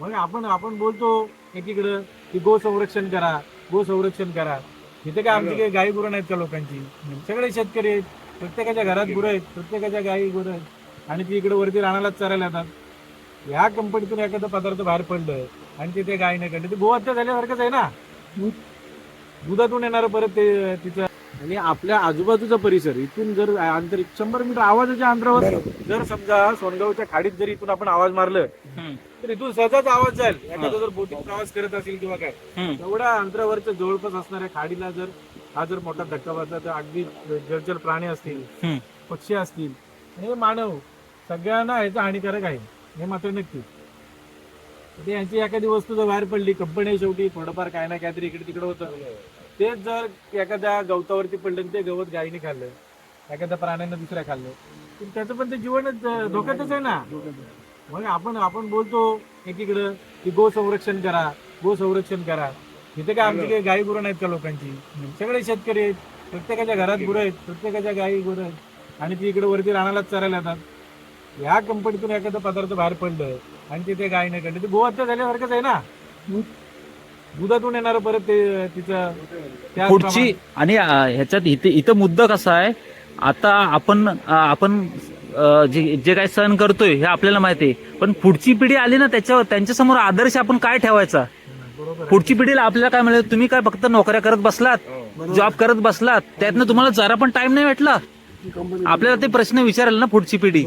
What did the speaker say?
मग आपण आपण बोलतो एकीकडं की गो संरक्षण करा, गो संरक्षण करा. इथे काय आमची काही गाई गुरं नाहीत का लोकांची? सगळे शेतकरी आहेत, प्रत्येकाच्या घरात गुरं आहेत, प्रत्येकाच्या गाई गुरं आहेत आणि ती इकडे वरती रानालाच चरायला येतात. या कंपनीतून एखादं पदार्थ बाहेर पडलं आणि तिथे गाय नाही काढली, ते गोहत्या झाल्यासारखंच आहे ना. दुधातून येणार परत ते तिचं. आणि आपल्या आजूबाजूचा परिसर इथून जर अंतर 100 मीटर आवाजाच्या अंतरावर जर समजा सोनगावच्या खाडीत जर इथून आपण आवाज मारलं तर इथून सहजाच आवाज जाईल. एखादा जर बोटीत प्रवास करत असेल किंवा काय, तेवढ्या अंतरावरच्या जवळपास असणाऱ्या खाडीला जर हा जर मोठा धक्का बसला तर अगदी जलचर प्राणी असतील, पक्षी असतील, हे मानव सगळ्यांना याचा हानिकारक आहे, हे मात्र नक्की. ते यांची एखादी वस्तू जर बाहेर पडली, कंपनी शेवटी थोडंफार काय ना काहीतरी इकडे तिकडे होतं, तेच जर एखाद्या गवतावरती पडलं ते गवत गायीने खाल्लं, एखाद्या प्राण्यानं दुसऱ्या खाल्लं, तर त्याचं पण ते जीवनच धोक्यातच आहे ना. मग आपण बोलतो एकीकडं की गो संरक्षण करा, गो संरक्षण करा. इथे काय आमची काही गाई गुरं नाहीत का लोकांची? सगळे शेतकरी आहेत, प्रत्येकाच्या घरात गुरं आहेत, प्रत्येकाच्या गाई गुरं आहेत आणि ती इकडे वरती रानालाच चरायला येतात. या कंपनीतून एखादा पदार्थ बाहेर पडलं आणि तिथे गाय नाही काढली, ते गोहत्या झाल्यासारखंच आहे ना. दुधातून येणार परत ते तिचं पुढची. आणि ह्याच्यात इथं मुद्दा कसा आहे, आता आपण जे काही सहन करतोय हे आपल्याला माहिती आहे, पण पुढची पिढी आली ना, त्यांच्या समोर आदर्श आपण काय ठेवायचा? पुढची पिढीला आपल्याला काय मिळेल? तुम्ही काय फक्त नोकऱ्या करत बसलात, जॉब करत बसलात, त्यातनं तुम्हाला जरा पण टाइम नाही भेटला. आपल्याला ते प्रश्न विचारेल ना पुढची पिढी.